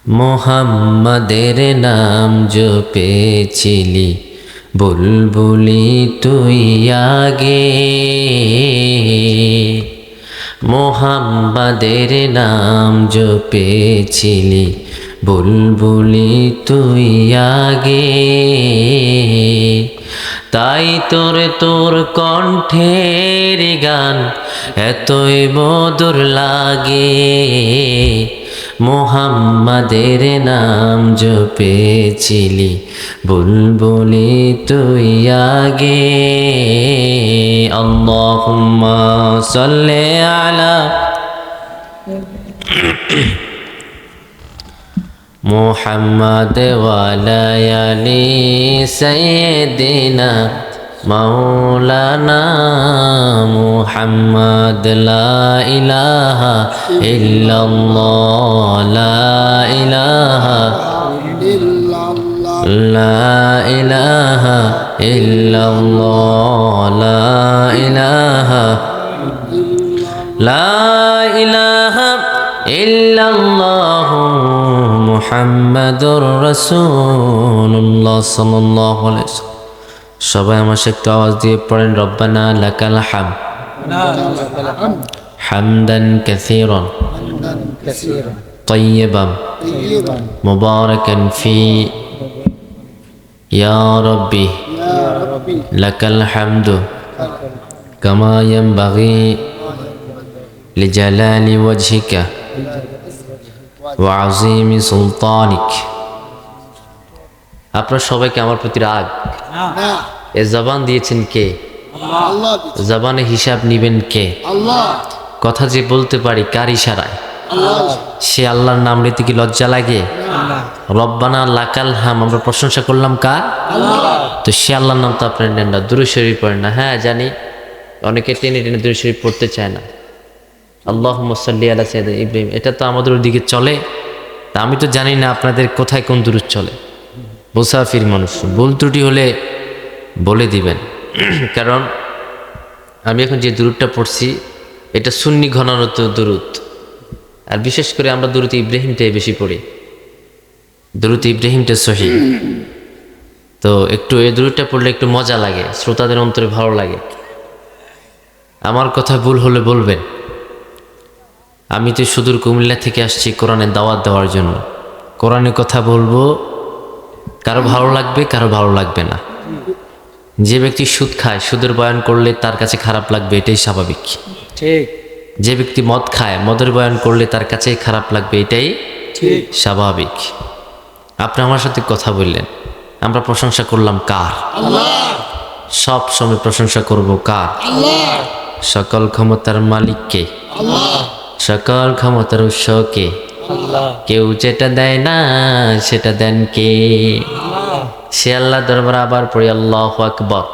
মোহাম্মদের নাম জপেছিলি বুলবুলি তুই আগে, মোহাম্মদের নাম জপেছিলি বুলবুলি তুই আগে। তাই তোর কণ্ঠের গান এতই মধুর লাগে, মোহাম্মদের নাম জপেছিলি বুলবুলি তুই আগে। আল্লাহুম্মা সাল্লি আলা মুহাম্মাদ ওয়া আলা আলি সাইয়্যিদিনা মাওলানা মুহাম্মদ। লা ইলাহা ইল্লাল্লাহ, লা ইলাহা লা ইলাহা ইল্লাল্লাহ, লা ইলাহা লা ইলাহা ইল্লাল্লাহ মুহাম্মাদুর রাসূলুল্লাহ সাল্লাল্লাহু আলাইহি ওয়াসাল্লাম। সবাই আমার সাথে একটু আওয়াজ দিয়ে পড়েন, রব্বানা লাকাল হামদ হামদান কাসীরান তাইয়্যিবান মুবারাকান ফি ইয়া রাব্বি লাকাল হামদু কামা ইয়ানবাগি লিজালালি ওয়াজহিকা ওয়া আযীমি সুলতানিক। আপনার সবাইকে আমার প্রতি রাগ? এ জবান দিয়েছেন কে? জবানে হিসাব নিবেন কে? কথা যে বলতে পারি কার ইশারায়? সে আল্লাহর নাম নিতে কি লজ্জা লাগে? রব্বানা লাকাল হাম আমরা প্রশংসা করলাম কার? তো সে আল্লাহর নাম তো আপনার নেন না, দুরূদ শরীফ পড়েন না। হ্যাঁ জানি অনেকে টেনে টেনে দুরূদ শরীফ পড়তে চায় না। আল্লাহুম্মা সাল্লি আলা সাইয়্যিদিনা ইব্রাহিম, এটা তো আমাদের ওদিকে চলে। তা আমি তো জানি না আপনাদের কোথায় কোন দুরূদ চলে। মুসাফির মানুষ, ভুল ত্রুটি হলে বলে দিবেন। কারণ আমি এখন যে দুরূদটা পড়ছি এটা সুন্নি ঘনানত দুরূদ, আর বিশেষ করে আমরা দুরূদ ইব্রাহিমটাই বেশি পড়ি। দুরূদ ইব্রাহিমটা সহিহ, তো একটু এই দুরূদটা পড়লে একটু মজা লাগে, শ্রোতাদের অন্তরে ভালো লাগে। আমার কথা ভুল হলে বলবেন। আমি তো সুদূর কুমিল্লা থেকে আসছি কোরআনের দাওয়াত দেওয়ার জন্য। কোরআনের কথা বলবো, কারো ভালো লাগবে কারো ভালো লাগবে না। যে ব্যক্তি সুদ খায়, সুদের বয়ান করলে তার কাছে খারাপ লাগবে, এটাই স্বাভাবিক। ঠিক। যে ব্যক্তি মদ খায়, মদের বয়ান করলে তার কাছে খারাপ লাগবে, এটাই ঠিক স্বাভাবিক। আপনি আমার সাথে কথা বললেন, আমরা প্রশংসা করলাম কার? সব সময় প্রশংসা করব কার? সকল ক্ষমতার মালিককে, সকল ক্ষমতার উৎসকে। কেউ যেটা দেয় না সেটা দেন কে? সে আল্লাহ দরবার আবার পড়ি আল্লাহু আকবার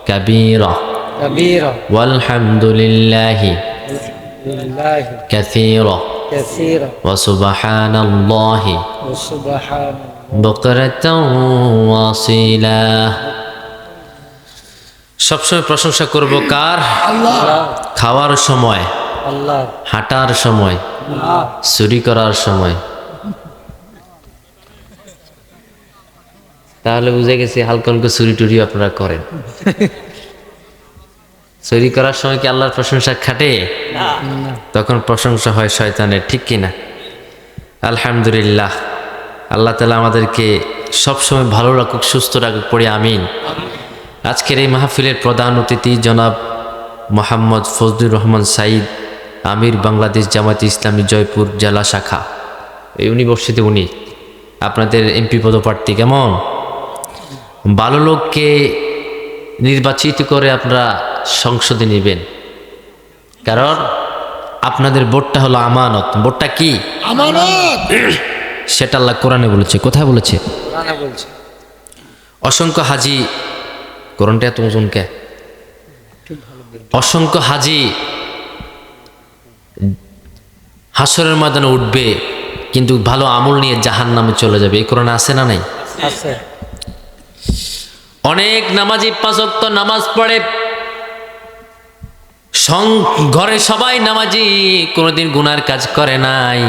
কাবীরা ওয়ালহামদুলিল্লাহি কাসীরা ওয়া সুবহানাল্লাহি বুকরাতাও ওয়া আসীলা। সবসময় প্রশংসা করব কার? খাওয়ার সময়, হাঁটার সময়, চুরি করার সময়। তাহলে বুঝে গেছি হালকা হালকা চুরি টুরি আপনারা করেন। চুরি করার সময় কি আল্লাহর প্রশংসা খাটে? তখন প্রশংসা হয় শয়তানের, ঠিক কিনা? আলহামদুলিল্লাহ, আল্লাহ তাআলা আমাদেরকে সবসময় ভালো রাখুক, সুস্থ রাখুক, পড়ে আমিন। আজকের এই মাহফিলের প্রধান অতিথি জনাব মোহাম্মদ ফজলুর রহমান সাঈদ, আমির বাংলাদেশ জামায়াতে ইসলামী জয়পুর জেলা শাখা। এই ইউনিভার্সিটি উনি আপনাদের এমপি পদপ্রার্থী। কেমন ভালো লোককে নির্বাচিত করে আপনারা সংসদে নেবেন, কারণ আপনাদের ভোটটা হলো আমানত। ভোটটা কি? আমানত। সেটা আল্লাহ কোরআনে বলেছে। কোথায় বলেছে? অসংখ্য হাজি, কোরআনটা এত ওজন কে? অসংখ্য হাজি হাসরের ময়দানে উঠবে, কিন্তু ভালো আমল নিয়ে জাহান্নামে চলে যাবে। এই কোরআনে আছে না নাই? আছে। অনেক নামাজি 5 ওয়াক্ত নামাজ পড়ে, ঘরে সবাই নামাজি, কোনোদিন গুনার কাজ করে নাই,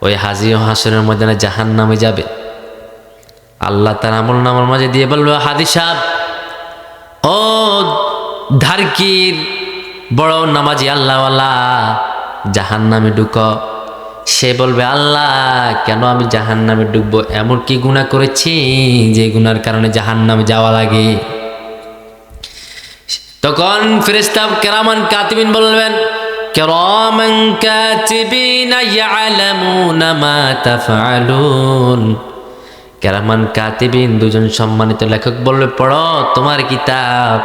ওই হাজি ও হাসরের ময়দানে জাহান্নামে যাবে। আল্লাহ তার আমলনামার মাঝে দিয়ে বলবে, হাদি সাহেব, ও ধারকির বড় নামাজি আল্লাহওয়ালা, জাহান্নামে ঢুকো। সে বলবে, আল্লাহ কেন আমি জাহান্নামে ঢুকবো? এমন কি গুনাহ করেছি যে গুনার কারণে জাহান্নামে যাওয়া লাগে? তখন ফেরেশতা কিরামান কাতিবিন বলবেন, কিরামান কাতিবিন ইয়ালামুনা মা তাফআলুন। কিরামান কাতিবিন, দুজন সম্মানিত লেখক বলবে, পড়ো তোমার কিতাব,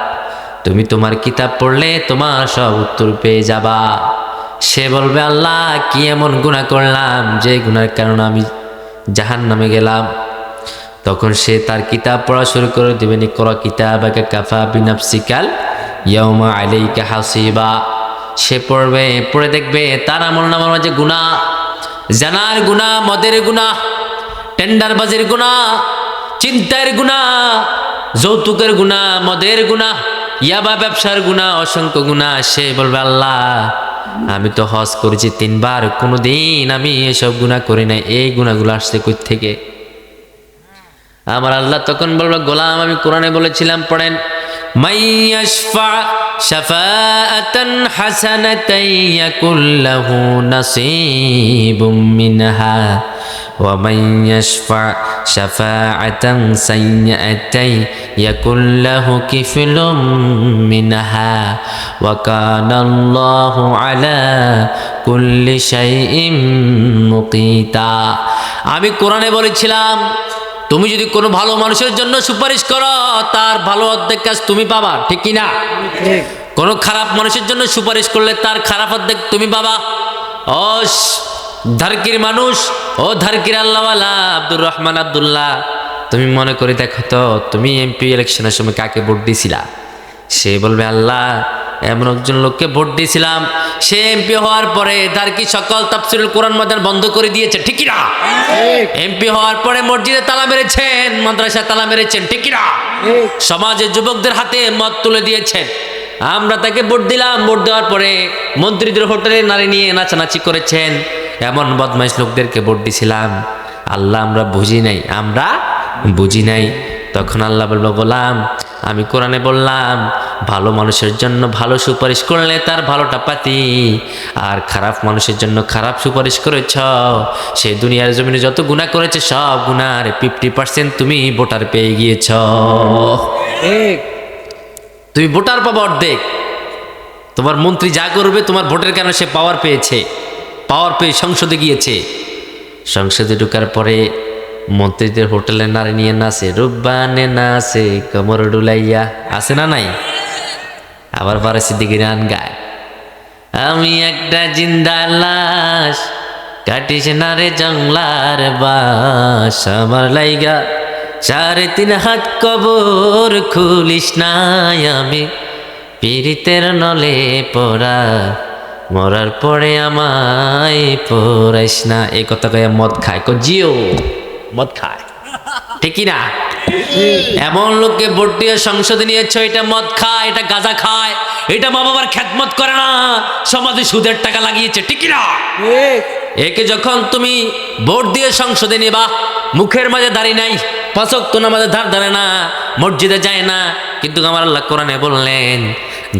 তুমি তোমার কিতাব পড়লে তোমার সব উত্তর পেয়ে যাবা। সে বলবে, আল্লাহ কি এমন গুনাহ করলাম যে গুনার কারণে আমি জাহান্নামে গেলাম? তখন সে তার কিতাব পড়া শুরু করে দিবেন, ইকরা কিতাবাকা কাফা বিনাফসিকাল ইয়াউমা আলাইকা হাসিবা। সে পড়বে, পড়ে দেখবে তার আমলনামার মাঝে গুনাহ, জানার গুনাহ, মদের গুনাহ, টেন্ডারবাজির গুনাহ, চিন্তার গুনাহ, যৌতুকের গুনাহ, মদের গুনাহ, ইয়াবা ব্যবসার গুনাহ, অসংখ্য গুনাহ। সে বলবে, আল্লাহ আমি তো হজ করেছি 3 বার, কোনোদিন আমি এসব গুনাহ করি নাই, এই গুনাহগুলো আসছে কই থেকে? আমার আল্লাহ তখন বলবে, গোলাম আমি কোরআনে বলেছিলাম, পড়েন, মাইয়াশফা শাফাআতান হাসানাতান ইয়াকুল লাহু নাসীবুম মিনহা ওয়া মাইয়াশফা শাফাআতান সাইয়্যাতান ইয়াকুল লাহু কিফলুম মিনহা ওয়া কানাল্লাহু আলা কুল্লি শাইইন মুকিতা। আমি কোরআনে বলেছিলাম, তুমি যদি কোনো ভালো মানুষের জন্য সুপারিশ করো, তার ভালো অর্ধেক কাজ তুমি পাবা, ঠিক কি না? কোনো খারাপ মানুষের জন্য সুপারিশ করলে তার খারাপ অর্ধেক তুমি পাবা। ও ধারকির মানুষ, ও ধারকির আল্লাহওয়ালা আব্দুর রহমান আব্দুল্লাহ, তুমি মনে করে দেখো তো, তুমি এমপি ইলেকশনের সময় কাকে ভোট দিয়েছিলা? সে বলবে, আল্লাহ এমন একজন লোককে ভোট দিয়েছিলাম, সে এমপি হওয়ার পরে ধারকি সকল তাফসীরুল কোরআন ময়দান বন্ধ করে দিয়েছে, ঠিক কি না? এমপি হওয়ার পরে মসজিদে তালা মেরেছেন, মাদ্রাসায় তালা মেরেছেন, ঠিক কি না? সমাজের যুবকদের হাতে মদ তুলে দিয়েছেন। আমরা তাকে ভোট দিলাম, ভোট দেওয়ার পরে মন্ত্রীদের হোটেলে নারী নিয়ে নাচানাচি করেছেন। এমন বদমাইশ লোকদেরকে ভোট দিছিলাম। আল্লাহ আমরা বুঝি নাই, আমরা বুঝি নাই। তখন আল্লাহ বলল, গোলাম আমি কোরআনে বললাম, ভালো মানুষের জন্য ভালো সুপারিশ করলে তার ভালোটা পাতি, আর খারাপ মানুষের জন্য খারাপ সুপারিশ করেছ, সে দুনিয়ার জমিনে যত গুনাহ করেছে সব গুনার 50% তুমি ভোটার পেয়ে গিয়েছ। তুমি ভোটার পাবা অর্ধেক। তোমার মন্ত্রী যা করবে তোমার ভোটের কারণে সে পাওয়ার পেয়েছে, পাওয়ার পেয়ে সংসদে গিয়েছে। সংসদে ঢোকার পরে মন্ত্রীদের হোটেলে নারী নিয়ে নাচে, রুব্বানে নাচে কোমর ডুলাইয়া, আছে না নাই? আবার ফারসি দিকে গান গায়, আমি একটা জিন্দা লাশ, কাটিস না রে জংলার বাস, আমার লাইগা 3.5 হাত কবর খুলিস নাই, আমি পীড়িতের নলে পড়া, মরার পরে আমায় পড়াইস না। এই কথা কয়ে মদ খায়, জিও মদ খায়, ঠিক না? এমন লোককে ভোট দিয়ে সংসদে নিয়েছ, এটা মদ খায়, এটা গাঁজা খায়, এটা মা বাবার খেদমত করে না, সমাজে সুদের টাকা লাগিয়েছে, ঠিক না? একে যখন তুমি ভোট দিয়ে সংসদে নিবা, মুখের মাঝে দাঁড়িয়ে নাই, 5 ওয়াক্ত নামাজে ধার ধারে না, মসজিদে যায় না, কিন্তু আমার আল্লাহ কোরআনে বললেন,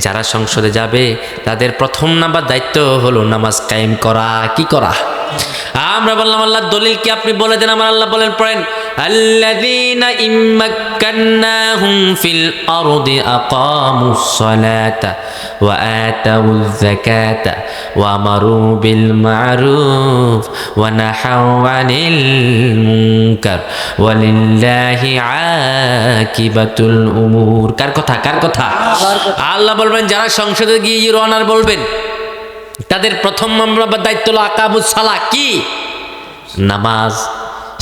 যারা সংসদে যাবে তাদের প্রথম নাম্বার দায়িত্ব হলো নামাজ কায়েম করা। কি করা? আমরা বললাম, আল্লাহ দলিল কি আপনি বলে দেন। আমার আল্লাহ বলেন, পড়েন, আল্লাযীনা ইম্মাক্কান্নাহুম ফিল আরদি আকামুস সালাতা ওয়া আতাউয যাকাতা ওয়া আমারু বিল মা'রুফ ওয়া নাহাউ আনিল মুনকার ওয়ালিল্লাহি আকিবাতুল উমুর। কার কথা? কার কথা? আল্লাহ বলবেন, যারা সংসদে গিয়ে ইউর অনার বলবেন, তাদের প্রথম নম্বর দায়িত্ব হলো আকামুস সালাহ। কি? নামাজ।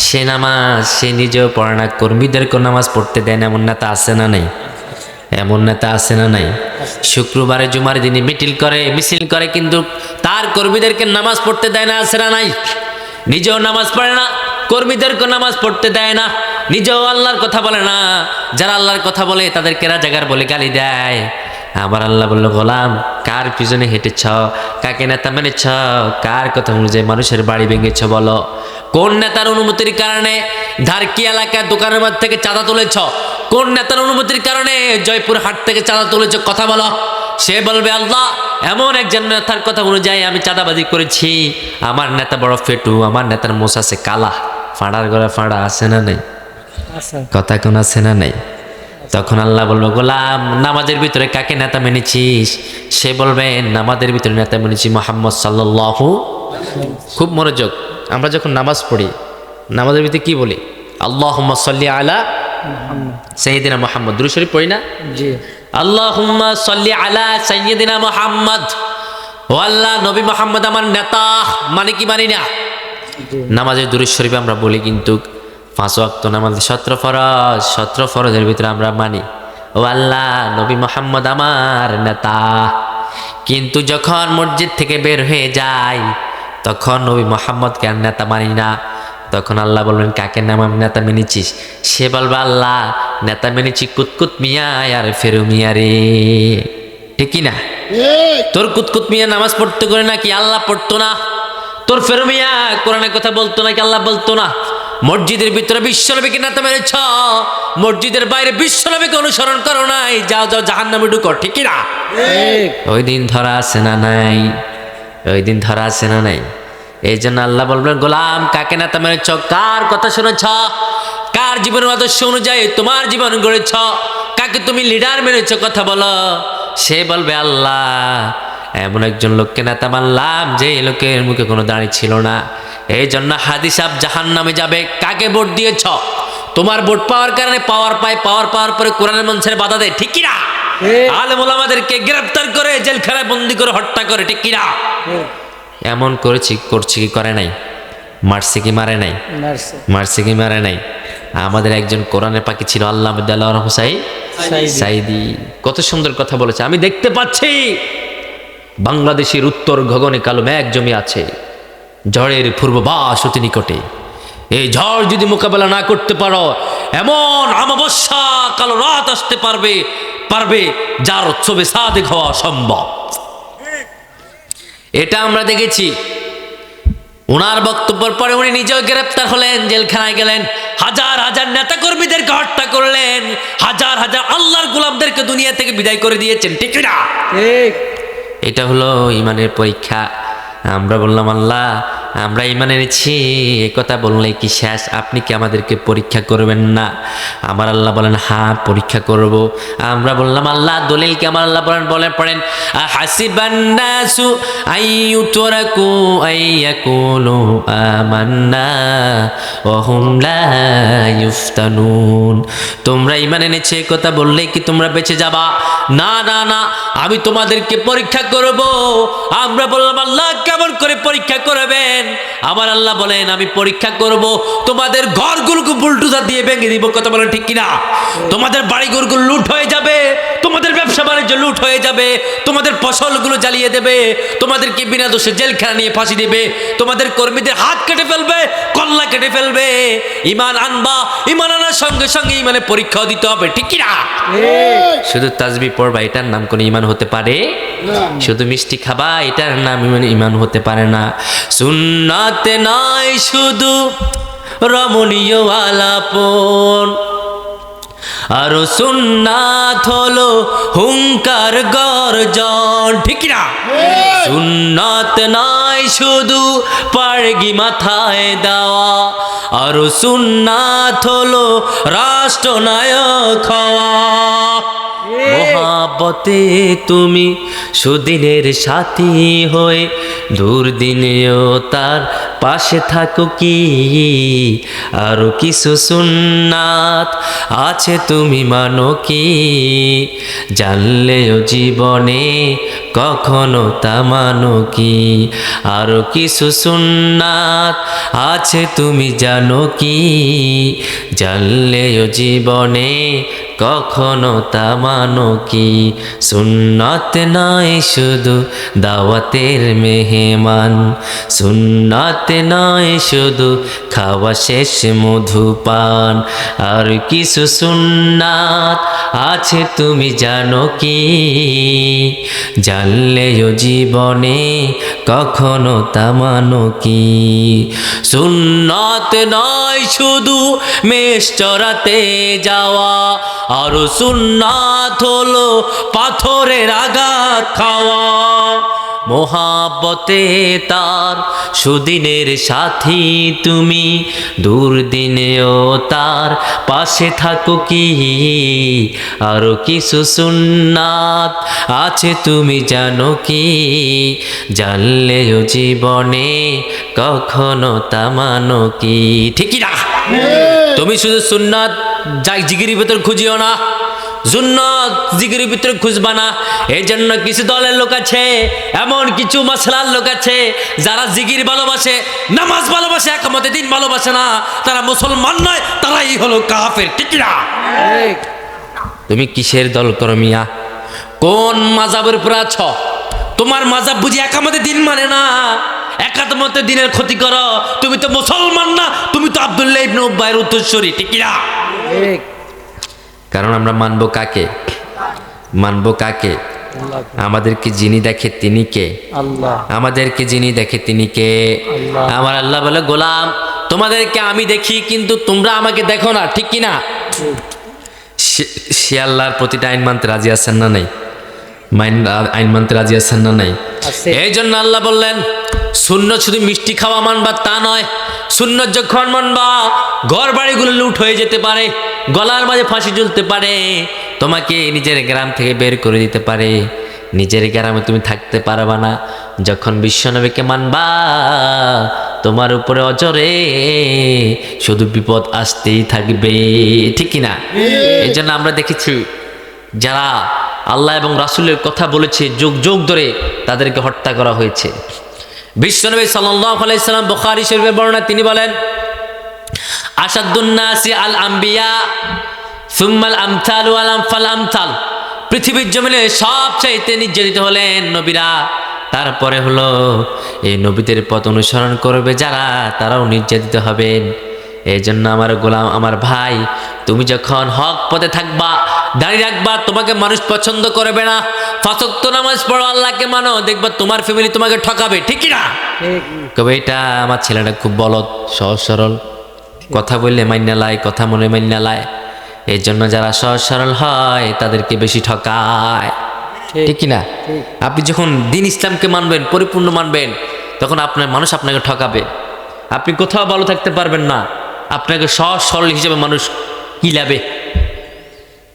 সে নামাজ সে নিজেও পড়ে না, কর্মীদেরকে নামাজ পড়তে দেয় না। এমন নেতা আছে না নাই? এমন নেতা আছে না নাই? শুক্রবারে জুমার দিনে মিছিল করে, কিন্তু তার কর্মীদেরকে নামাজ পড়তে দেয় না, আছে না নাই? নিজেও নামাজ পড়ে না, কর্মীদেরকে নামাজ পড়তে দেয় না, নিজেও আল্লাহর কথা বলে না। যারা আল্লাহর কথা বলে তাদেরকে রাজাকার বলে গালি দেয়। আমার আল্লাহ বলল, গোলাম কার পিছনে হেঁটেছ, কাকে নেতা মেনেছ, কার কথা অনুযায়ী মানুষের বাড়ি ভেঙেছ বলো? কোন নেতার অনুমতির কারণে ধারকি এলাকায় দোকানের মধ্যে থেকে চাঁদা তুলেছ? কোন নেতার অনুমতির কারণে জয়পুর হাট থেকে চাঁদা তুলেছ? কথা বলো। সে বলবে, আল্লাহ এমন একজন নেতার কথা অনুযায়ী আমি চাঁদাবাজি করেছি। আমার নেতা বড় ফেটু, আমার নেতার মোষ আছে কালা, ফাঁড়ার গলা ফাঁড়া আছে না নেই? কথা কোন আছে না নেই? তখন আল্লাহ বলবো, গোলাম নামাজের ভিতরে কাকে নেতা মেনেছিস? সে বলবে, নামাজের ভিতরে নেতা মেনেছি মুহাম্মদ সাল্লাল্লাহু। খুব মনোযোগ, আমরা যখন নামাজ পড়ি নামাজের ভিতরে কি বলি? আল্লাহুম্মা সাল্লি আলা সাইয়্যিদিনা মুহাম্মদ, দুরূদ শরীফ পড়ি না? জি। আল্লাহুম্মা সাল্লি আলা সাইয়্যিদিনা মুহাম্মদ। ও আল্লাহ, নবী মুহাম্মদ আমার নেতা, মানে কি মানি না? নামাজের দুরূদ শরীফ আমরা বলি, কিন্তু 5 ওয়াক্ত নামাজ 17 ফরজের ভিতরে আমরা মানি ও আল্লাহ নবী মুহাম্মদ আমার নেতা। কিন্তু যখন মসজিদ থেকে বের হয়ে যায় তখন নবী মুহাম্মদকে আর নেতা মানি না। তখন আল্লাহ বলবেন, কাকে নেতা মেনেছিস? সে বলবে, আল্লাহ নেতা মেনেছি কুতকুত মিয়া আর ফেরু মিয়া রে। ঠিকই না? তোর কুতকুত মিয়া নামাজ পড়তে করে নাকি আল্লাহ পড়তো না? তোর ফেরু মিয়া কোরআনের কথা বলতো নাকি আল্লাহ বলতো না? মসজিদের ভিতরে বিশ্বনবীকে নেতা মেনেছ, মসজিদের বাইরে বিশ্বনবীকে অনুসরণ করো নাই, যাও যাও জাহান্নামে ঢুকো। ঠিক না? ওই দিন ধরা আছে না নাই? ওই দিন ধরা আছে না নাই? এই জন্য আল্লাহ বলবেন, গোলাম কাকে নেতা মেনেছ, কার কথা শুনেছ, কার জীবনের আদর্শ অনুযায়ী তোমার জীবন গড়েছ, কাকে তুমি লিডার মেনেছ, কথা বলো। সে বলবে, আল্লাহ এমন একজন লোককে নেতা মানলাম যে লোকের মুখে কোনো দাঁড়ি ছিল না। এই জন্য হাদিস সাহেব জাহান্নামে যাবে। কাকে ভোট দিয়েছ? তোমার ভোট পাওয়ার কারণে পাওয়ার পায়, পাওয়ার পাওয়ার পরে কোরআনের মঞ্চের বাধা দেয়। ঠিক কিনা? আলেম ওলামাদেরকে গ্রেফতার করে জেলখানায় বন্দি করে হত্যা করে। ঠিক কিনা? এমন করছি কি করে নাই? মারছে কি মারে নাই? মারছে কি মারে নাই? আমাদের একজন কোরআনের পাখি ছিল, আল্লামা দেলোয়ার হোসাইন সাইদি। কত সুন্দর কথা বলেছে। আমি দেখতে পাচ্ছি বাংলাদেশের উত্তর গগনে কালো মেঘ জমে আছে, ঝড়ের পূর্ববাস অতি নিকটে। এই ঝড় যদি মোকাবেলা না করতে পারো, এমন অমাবস্যা কালো রাত আসতে পারবে যার উৎসবে সাদেক হওয়া সম্ভব। এটা আমরা দেখেছি। ওনার বক্তব্যের পরে উনি নিজেও গ্রেপ্তার হলেন, জেলখানায় গেলেন, হাজার হাজার নেতা কর্মীদেরকে হত্যা করলেন, হাজার হাজার আল্লাহর গোলামদেরকে দুনিয়া থেকে বিদায় করে দিয়েছেন। ঠিক না? এটা হলো ইমানের পরীক্ষা। আমরা বললাম, আল্লাহ আমরা ইমান এনেছি, এ কথা বললে কি শেষ? আপনি কি আমাদেরকে পরীক্ষা করবেন না? আমার আল্লাহ বলেন, হ্যাঁ পরীক্ষা করব। আমরা বললাম, আল্লাহ দলিল কি? আমার আল্লাহ পড়েন হাসিবান নাসু আইয়ুতরাকু আইয়াকুলু আমান্না ওয়া হুম লা ইফতানুন। তোমরা ইমান এনেছে কথা বললেই কি তোমরা বেঁচে যাবা? না না না, আমি তোমাদেরকে পরীক্ষা করব। আমরা বললাম, আল্লাহ কেমন করে পরীক্ষা করবেন? আমার আল্লাহ বলেন, আমি পরীক্ষা করব, তোমাদের ঘরগুলোকে বুলডোজার দিয়ে ভেঙে দিব। কথা বলেন ঠিক কিনা? তোমাদের বাড়িঘরগুলো লুট হয়ে যাবে, তোমাদের ব্যবসা বাণিজ্য লুট হয়ে যাবে, তোমাদের ফসলগুলো জ্বালিয়ে দেবে, তোমাদেরকে বিনা দোষে জেলখানা নিয়ে ফাঁসি দেবে, তোমাদের কর্মীদের হাত কেটে ফেলবে, কল্লা কেটে ফেলবে। ইমান আনবা, ইমান আনার সঙ্গে সঙ্গে ইমানে পরীক্ষাও দিতে হবে। ঠিক কিনা? শুধু তাসবিহ পড়বা এটার নাম কোনো ইমান হতে পারে? শুধু মিষ্টি খাবা এটার নাম ইমান হতে পারে না। সুন্নাতে নয় শুধু রমণীয় আলাপন, আর সুন্নাত হলো হুঙ্কার গর্জন। ঠিক না? সুন্নাত নয় শুধু পাড়গি মাথায় দেওয়া, আর সুন্নাত হলো রাষ্ট্রনায়ক হওয়া। মহাব্বতে তুমি সুদিনের সাথী হয়ে দুর্দিনেও তার পাশে থাকো কি? আরো কিছু সুন্নাত আছে তুমি মানো কি? জানলেও জীবনে কখনো তা মানো কি? আরো কিছু সুন্নাত আছে তুমি জানো কি? জানলেও জীবনে কখনো তা মানো কি সুন্নত নয় শুধু দাওয়াতের মেহমান সুন্নত নয় শুধু খাওয়া শেষ মধুপান আর কিছু সুন্নাত আছে তুমি জানো কি জানলেও জীবনে কখনো তা মানো কি সুন্নাত নয় শুধু মেষ চড়াতে যাওয়া আর সুন্নাত হলো পাথরের আঘাত খাওয়া মোহাব্বতে তার সুদিনের সাথী তুমি দুর্দিনেও তার পাশে থাকো কি আরো কিছু সুন্নাত আছে তুমি জানো কি জানলেও জীবনে কখনো তা মানো কি ঠিকই না তুমি শুধু সুন্নাত যাই জিগিরির ভেতর খুঁজিও না সুন্নাত জিগিরির ভিতরে খুঁজবা না এই জন্য কিছু দলের লোক আছে এমন কিছু মাসলার লোক আছে যারা জিগির ভালোবাসে নামাজ ভালোবাসে একমতে দিন ভালোবাসে না তারা মুসলমান নয় তারাই হলো কাফের ঠিক না তুমি কিসের দল করো মিয়া কোন মাযহাবের উপর আছো তোমার মাযহাব বুঝি একমতে দিন মানে না একাত্মতে দিনের ক্ষতি করো তুমি তো মুসলমান না তুমি তো আব্দুল্লাহ ইবনে উবাইর উত্তরসূরি ঠিক না কারণ আমরা মানবো কাকে আমাদেরকে যিনি দেখে তিনি কে আল্লাহ আমাদেরকে যিনি দেখে তিনি কে আমার আল্লাহ বলে গোলাম তোমাদেরকে আমি দেখি কিন্তু তোমরা আমাকে দেখো না ঠিক কি না সে আল্লাহর প্রতিটা আইন মানতে রাজি আছেন না নাই আইন মানতে রাজি আছেন না নাই এই জন্য আল্লাহ বললেন সুন্নত শুধু মিষ্টি খাওয়া মানবা তা নয় সুন্নত যখন মানবা ঘর বাড়িগুলো লুট হয়ে যেতে পারে গলার মাঝে ফাঁসি ঝুলতে পারে তোমাকে নিজের গ্রাম থেকে বের করে দিতে পারে নিজের গ্রামে তুমি থাকতে পারবা না যখন বিশ্বনবীকে মানবা তোমার উপরে অজরে শুধু বিপদ আসতেই থাকবে ঠিক কি না এই জন্য আমরা দেখেছি যারা আল্লাহ এবং রাসূলের কথা বলেছে যুগ যুগ ধরে তাদেরকে হত্যা করা হয়েছে বিশ্বনবী সাল্লাল্লাহু আলাইহি সাল্লাম বুখারী শরীফের বর্ণনা তিনি বলেন আশাদ্দুন নাসি আল আম্বিয়া সুম্মাল আমসালু ওয়াল আমসাল আমসাল পৃথিবীর জমিনে সবচাইতে নির্যাতিত হলেন নবীরা তারপরে হলো এই নবীদের পথ অনুসরণ করবে যারা তারাও নির্যাতিত হবেন এই জন্য আমার গোলাম আমার ভাই তুমি যখন হক পথে থাকবা দাঁড়িয়ে রাখবা তোমাকে মানুষ পছন্দ করবে না পাঁচ ওয়াক্ত নামাজ পড়ো আল্লাহকে মানো দেখবা তোমার ফ্যামিলি তোমাকে ঠকাবে ঠিক কি না কবে এটা আমার ছেলেটা খুব বলদ সহজ সরল কথা বললে মাইনা লাই কথা মনে মাইনা লাই এই জন্য যারা সহজ সরল হয় তাদেরকে বেশি ঠকায় ঠিক কি না আপনি যখন দিন ইসলামকে মানবেন পরিপূর্ণ মানবেন তখন আপনার মানুষ আপনাকে ঠকাবে আপনি কোথাও ভালো থাকতে পারবেন না আপনাকে সহজ সরল হিসেবে মানুষ কিলাবে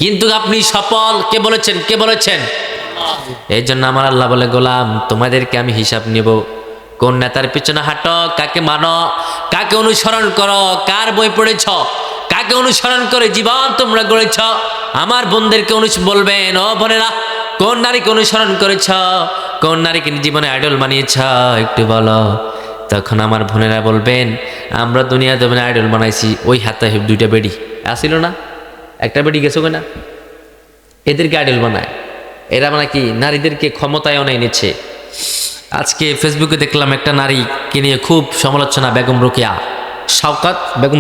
কিন্তু আপনি সফল কে বলেছেন এই জন্য আমার আল্লাহ বলে গোলাম তোমাদেরকে আমি হিসাব নেব কোন নেতার পিছনে হাঁটো কাকে মানো কাকে অনুসরণ করো কার বই পড়েছ কাকে অনুসরণ করে জীবন তোমরা গড়েছ আমার বোনদেরকে বলবেন ও বোনেরা কোন নারীকে অনুসরণ করেছ কোন নারীকে জীবনে আইডল বানিয়েছ একটু বলো তখন আমার বোনেরা বলবেন আমরা দুনিয়া দেবেন আইডল বানাইছি ওই হাতে দুইটা বেডি আসিল না একটা বেডি গেছো না এদেরকে আইডল বানায় এরা মানে কি নারীদেরকে ক্ষমতায়নে এনেছে আজকে ফেসবুকে দেখলাম একটা নারীকে নিয়ে খুব সমালোচনা বেগম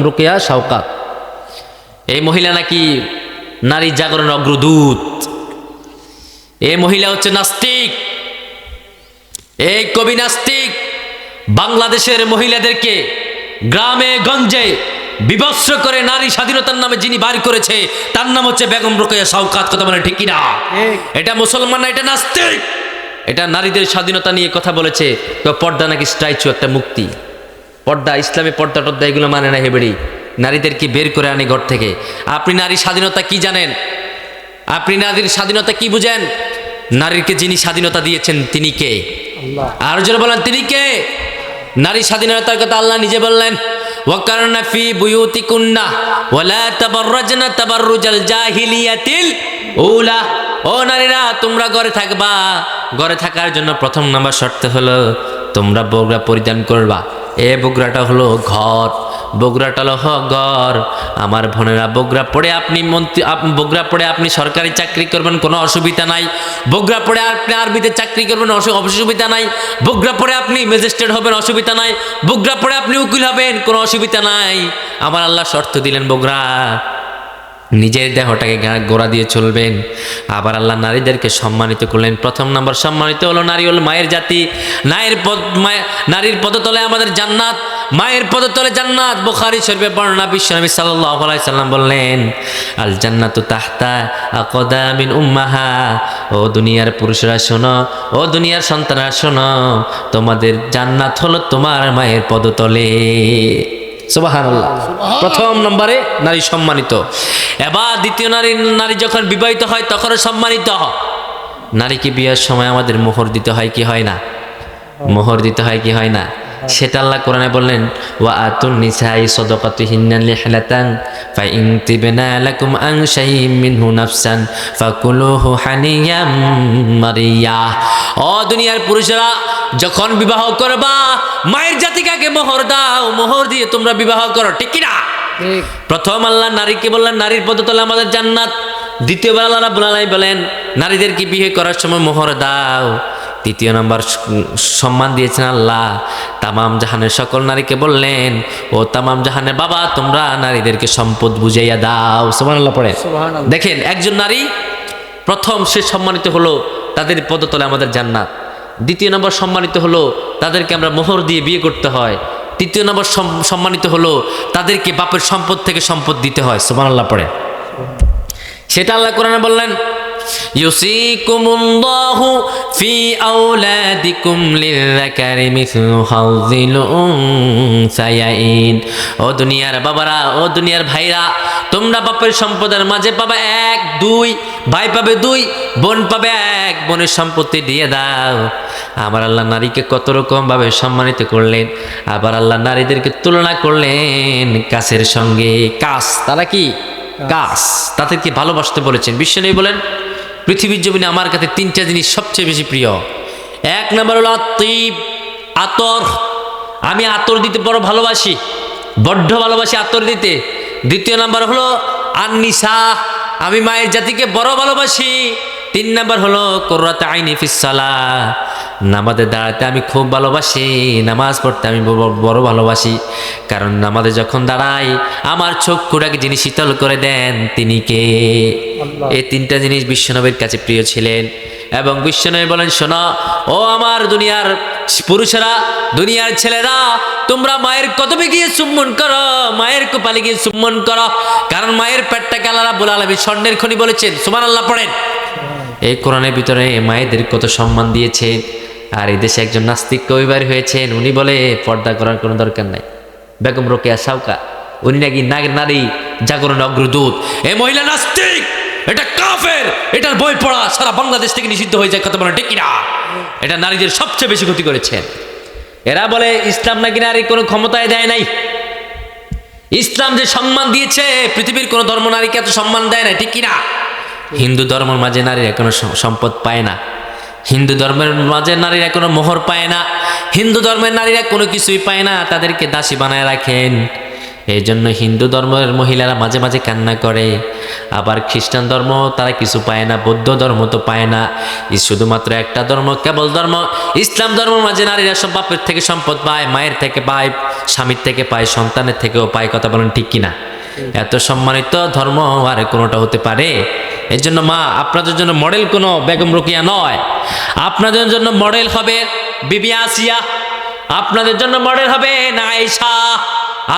রোকেয়া শওকত এই মহিলা নাকি নারী জাগরণ অগ্রদূত এই মহিলা হচ্ছে নাস্তিক এই কবি নাস্তিক বাংলাদেশের মহিলাদেরকে গ্রামে গঞ্জে বিভৎস করে নারী স্বাধীনতার নামে যিনি বাড়ি করেছে তার নাম হচ্ছে বেগম রোকেয়া শওকত কথা বলে ঠিক না এটা মুসলমান না এটা নাস্তিক এটা নারীদের স্বাধীনতা নিয়ে কথা বলেছে তো পর্দা নাকি স্ট্যাচু একটা মুক্তি পর্দা ইসলামে পর্দা টর্দা এগুলো মানে না হেবেড়ি নারীদেরকে বের করে আনে ঘর থেকে আপনি নারী স্বাধীনতা কি জানেন আপনি নারীর স্বাধীনতা কি বুঝেন নারীকে যিনি স্বাধীনতা দিয়েছেন তিনি কে আল্লাহ আর জোরে বলেন তিনি কে নারী স্বাধীনতার কথা আল্লাহ নিজে বললেন ওয়াকারনা ফি বুয়ুতিকুন্না ওয়ালা তাবাররাজনা তাবাররুজাল জাহিলিয়াতিল উলা ও নারীরা তোমরা ঘরে থাকবা ঘরে থাকার জন্য প্রথম নাম্বার শর্ত হলো তোমরা বগরা পরিধান করবা এই বগরাটা হলো ঘর বগুড়াটাল গর। আমার বোনেরা, বগুড়া পড়ে আপনি বগুড়া পড়ে আপনি সরকারি চাকরি করবেন, কোনো অসুবিধা নাই। বগুড়া পড়ে আপনি আরবিতে চাকরি করবেন, অসুবিধা নাই। বগুড়া পড়ে আপনি ম্যাজিস্ট্রেট হবেন, অসুবিধা নাই। বগুড়া পড়ে আপনি উকিল হবেন, কোনো অসুবিধা নাই। আমার আল্লাহ শর্ত দিলেন বগুড়া নিজের দেহটাকে গোড়া দিয়ে চলবেন। আবার আল্লাহ নারীদেরকে সম্মানিত করলেন। প্রথম নম্বর সম্মানিত হলো নারী, হলো মায়ের জাতি। নারীর পদতলে আমাদের জান্নাত, মায়ের পদতলে জান্নাত। বুখারী শরীফে বর্ণনা, বিশ্বনবী সাল্লাল্লাহু আলাইহি সাল্লাম বললেন, আল জান্নাতু তাহতা আকদামিন উম্মাহা। ও দুনিয়ার পুরুষরা শোনো, ও দুনিয়ার সন্তানরা শোনো, তোমাদের জান্নাত হলো তোমার মায়ের পদতলে। সুবহানাল্লাহ। প্রথম নম্বরে নারী সম্মানিত। এবার দ্বিতীয় নারী যখন বিবাহিত হয় তখনও সম্মানিত। নারীকে বিয়ের সময় আমাদের মোহর দিতে হয় কি হয় না? মোহর দিতে হয় কি হয় না? সেটা আল্লাহ কোরআনে বললেন, ওয়া আতুন নিসাই সাদাকাতিহিন্না লিহলাতান ফাইন তিবনা লাকুম আন শাইইন মিনহু নাফসান ফাকুলুহু হানিয়াম মারিয়া। ও দুনিয়ার পুরুষরা, যখন বিবাহ করবা মায়ের জাতিকে আগে মোহর দাও, মোহর দিয়ে তোমরা বিবাহ করো, ঠিক কি না? প্রথম আল্লাহ নারীকে বললেন নারীর পদতলে আমাদের জান্নাত। দ্বিতীয়বার আল্লাহ রাব্বুল আলামিন বলেন নারীদেরকে বিয়ে করার সময় মোহর দাও। তৃতীয় নম্বর সম্মান দিয়েছেন আল্লাহ তামাম জাহানের সকল নারীকে বললেন, ও তামাম জাহানের বাবা, তোমরা নারীদেরকে সম্পদ বুঝাইয়া দাও। সুবহানাল্লাহ পড়ে। দেখেন, একজন নারী প্রথম সে সম্মানিত হলো, তাদের পদতলে আমাদের জান্নাত। দ্বিতীয় নম্বর সম্মানিত হলো, তাদেরকে আমরা মোহর দিয়ে বিয়ে করতে হয়। তৃতীয় নম্বর সম্মানিত হলো, তাদেরকে বাপের সম্পদ থেকে সম্পদ দিতে হয়। সুবহানাল্লাহ পড়ে। সেটা আল্লাহ কোরআনে বললেন, ইউসিকুমুল্লাহু ফি আওলাদিকুম লিযযাকারি মিসলু হাযিল উনসায়াইন। ও দুনিয়ার বাবারা, ও দুনিয়ার ভাইরা, তোমরা বাপের সম্পদের মাঝে পাবে 1, 2, ভাই পাবে 2, বোন পাবে 1, বোনের সম্পত্তি দিয়ে দাও। আমার আল্লাহ নারীকে কত রকম ভাবে সম্মানিত করলেন। আবার আল্লাহ নারীদেরকে তুলনা করলেন কাছের সঙ্গে। কাছ, তারা কি কাছ, তাদেরকে ভালোবাসতে বলেছেন। বিশ্বনবী বলেন, পৃথিবীর জমিনে আমার কাছে 3টা জিনিস সবচেয়ে বেশি প্রিয়। 1 নম্বর হলো আত্তিব, আতর। আমি আতর দিতে বড় ভালোবাসি, বড্ড ভালোবাসি আতর দিতে। দ্বিতীয় নাম্বার হলো আন-নিসা, আমি মায়ের জাতিকে বড় ভালোবাসি। 3 নাম্বার হলো কুররাতু আইনি ফিস সালাহ, নামাজে দাঁড়াতে আমি খুব ভালোবাসি, নামাজ পড়তে আমি বড় ভালোবাসি। কারণ নামাজে যখন দাঁড়াই আমার চক্ষুটাকে যিনি শীতল করে দেন তিনি কে? এই 3টা জিনিস বিশ্বনবীর কাছে প্রিয় ছিলেন। এবং বিশ্বনবী বলেন, শোনো ও আমার দুনিয়ার পুরুষেরা, দুনিয়ার ছেলেরা, তোমরা মায়ের কদমে গিয়ে চুম্বন করো, মায়ের কপালে গিয়ে চুম্বন করো। কারণ মায়ের পেটটাকে আল্লাহ রাব্বুল আলামিন স্বর্ণের খনি বলেছেন। সুবহানাল্লাহ পড়েন। এই কোরআনের ভিতরে মায়েদের কত সম্মান দিয়েছে। আর এই দেশে একজন নাস্তিক কবিবার হয়েছেন, উনি বলে পর্দা করার কোনো দরকার নাই। বেগম রোকেয়া সাউকা, উনি নাকি নারী জাগরণের অগ্রদূত। এই মহিলা নাস্তিক, এটা কাফের, এটার বই পড়া সারা বাংলাদেশ থেকে নিষিদ্ধ হয়ে যায়। কথা বলে ঠিক কিনা? এটা নারীদের সবচেয়ে বেশি ক্ষতি করেছেন। এরা বলে ইসলাম নাকি নারী কোনো ক্ষমতায় দেয় নাই। ইসলাম যে সম্মান দিয়েছে, পৃথিবীর কোনো ধর্ম নারীকে এত সম্মান দেয় না, ঠিক কিনা? হিন্দু ধর্মের মাঝে নারীরা কোনো সম্পদ পায় না, হিন্দু ধর্মের মাঝে নারীরা কোনো মোহর পায় না, হিন্দু ধর্মের নারীরা কোনো কিছুই পায় না, তাদেরকে দাসী বানায় রাখেন। এই জন্য হিন্দু ধর্মের মহিলারা মাঝে মাঝে কান্না করে। আবার খ্রিস্টান ধর্ম তারা কিছু পায় না, বৌদ্ধ ধর্ম তো পায় না। শুধুমাত্র একটা ধর্ম, কেবল ধর্ম ইসলাম ধর্মের মাঝে নারীরা সব বাপের থেকে সম্পদ পায়, মায়ের থেকে পায়, স্বামীর থেকে পায়, সন্তানের থেকেও পায়। কথা বলেন ঠিক কিনা? এত সম্মানিত ধর্ম আর কোনোটা হতে পারে? এর জন্য মা, আপনাদের জন্য মডেল কোনো বেগম রোকেয়া নয়, আপনাদের জন্য মডেল হবে বিবি আসিয়া, আপনাদের জন্য মডেল হবে আয়েশা,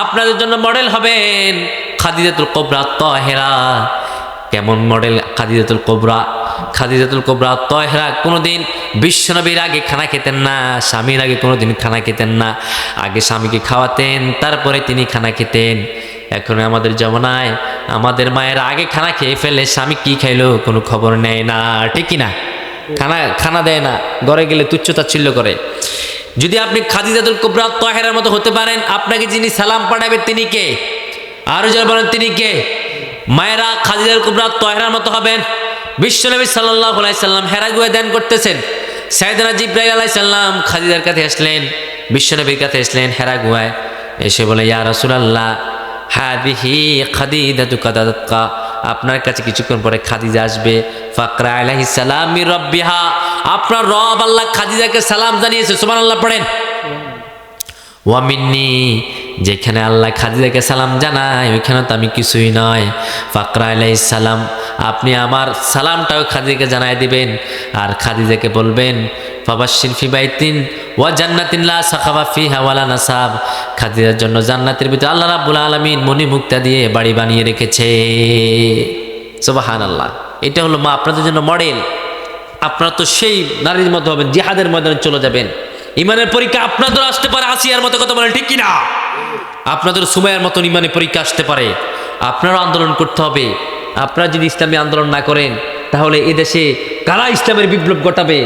আপনাদের জন্য মডেল হবেন খাদিজাতুল কুবরা তাহেরা। কেমন মডেল খাদিজাতুল কুবরা? খাদিজাতুল কুবরা তাহেরা কোনোদিন বিশ্বনবীর আগে খানা খেতেন না, স্বামীর আগে কোনোদিন খানা খেতেন না। আগে স্বামীকে খাওয়াতেন, তারপরে তিনি খানা খেতেন। এখন আমাদের জমানায় আমাদের মায়েরা আগে খানা খেয়ে ফেলে, স্বামী কি খাইলো কোনো খবর নেয় না, ঠিক কিনা? খানা দেয় না, ঘরে গেলে তুচ্ছ-তাচ্ছিল্য করে। যদি আপনি খাদিজাতুল কুবরা তাহেরার মতো হতে পারেন, আপনাকে যিনি সালাম পাঠাবে তিনি কে? আরো যারা বলেন তিনি কে? মায়েরা খাদিজাতুল কুবরা তাহেরার মতো হবেন। বিশ্বনবী সাল্লাল্লাহু আলাইহি সাল্লাম হেরা গুহায় ধ্যান করতেছেন। সাইয়েদনা জিবরাইল আলাইহিস সালাম খাদিজার কাছে আসলেন, বিশ্বনবীর কাছে আসলেন হেরা গুহায়। এসে বলে, ইয়া রাসূলুল্লাহ হাদিহি খাদিজাতু কাদাতকা, আপনার কাছে কিছুক্ষণ পরে খাদিজা আসবে। ফাকরা আলাইহিস সালাম মির রাব্বিহা, আপনার রব আল্লাহ খাদিজাকে সালাম জানিয়েছে, সুবহানাল্লাহ পড়েন। ওয়া মিন্নি, যেখানে আল্লাহ খাদিজাকে সালাম জানায় ওইখানে তো আমি কিছুই নয়। ফাকরা আলাইহিস সালাম, আপনি আমার সালামটাও খাদিজাকে জানায় দিবেন, আর খাদিজাকে বলবেন ফাবাশশির ফি বাইতিন ওয়া জান্নাতিন লা সাখাবা ফিহা ওয়ালা নাসাব, খাদিজার জন্য জান্নাতের ভিতরে আল্লাহ রাব্বুল আলামিন মণিমুক্তা দিয়ে বাড়ি বানিয়ে রেখেছে। সুবহানাল্লাহ। এটা হলো মা আপনাদের জন্য মডেল। আপনারা তো সেই নারীর মতো হবেন, জিহাদের ময়দানে চলে যাবেন। ইমানের পরীক্ষা আপনাদের আসতে পারে আসিয়ার মতো, কথা বলেন ঠিক কিনা? আপনাদের সুমাইয়ার মতন ইমানের পরীক্ষা আসতে পারে। আপনারা আন্দোলন করতে হবে। আপনারা যদি ইসলামী আন্দোলন না করেন তাহলে এদেশে কারা ইসলামের বিপ্লব ঘটাবে?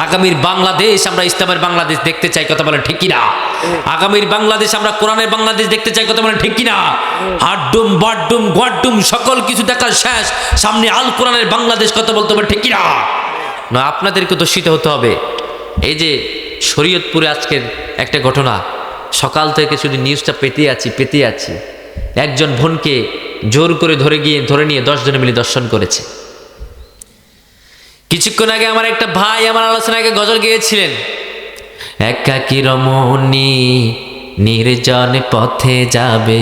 আগামীর বাংলাদেশ আমরা ইসলামের বাংলাদেশ দেখতে চাই, কথা বলেন ঠিক কিনা? আগামীর বাংলাদেশ আমরা কোরআনের বাংলাদেশ দেখতে চাই, কথা বলেন ঠিক কিনা? হাড্ডুম বাড্ডুম গোয়াড্ডুম সকল কিছু দেখার শেষ, সামনে আল কোরআনের বাংলাদেশ, কথা বলতে হবে ঠিক কিনা? না, আপনাদেরকে দোষিত হতে হবে। এই যে শরীয়তপুরে আজকের একটা ঘটনা, সকাল থেকে শুধু নিউজটা পেতে আছি। একজন বোনকে জোর করে ধরে নিয়ে 10 জনে মিলে দর্শন করেছে। কিছুক্ষণ আগে আমার একটা ভাই আমার আলোচনাকে গজল গেয়েছিলেন, একাকী রমণী নির্জন পথে যাবে,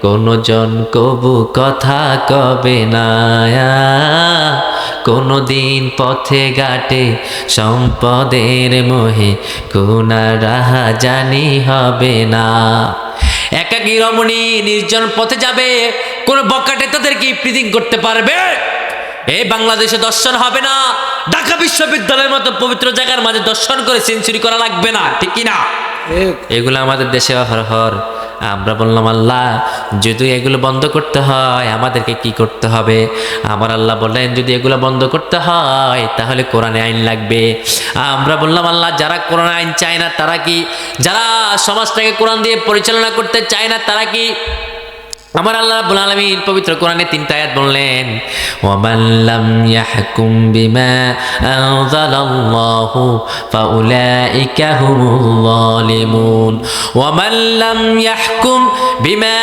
কোনো জন কবু কথা কবে না, কোনো দিন পথে ঘাটে সম্পদের মোহে কোনা রাহা জানি হবে না। একাকী রমণী নির্জন পথে যাবে, কোন বকাটে তাদেরকে ইফতিজিং করতে পারবে? এই বাংলাদেশে দর্শন হবে না। ঢাকা বিশ্ববিদ্যালয়ের মতো পবিত্র জায়গার মাঝে দর্শন করে সেঞ্চুরি করা লাগবে না, ঠিক কিনা? এগুলো আমাদের দেশে হর। আমরা বললাম আল্লাহ যদি এগুলো বন্ধ করতে হয় আমাদেরকে কি করতে হবে? আমার আল্লাহ বললেন যদি এগুলো বন্ধ করতে হয় তাহলে কোরআনে আইন লাগবে। আমরা বললাম আল্লাহ যারা কোরআনে আইন চায় না তারা কি, যারা সমাজটাকে কোরআন দিয়ে পরিচালনা করতে চায় না তারা কি? আমার আল্লাহ রাব্বুল আলামিন পবিত্র কোরআনে 3টা আয়াত বললেন, ওয়ামান লাম ইয়াহকুম বিমা আনজালাল্লাহু ফাউলাইকা হুমুল যালিমুন, ওয়ামান লাম ইয়াহকুম বিমা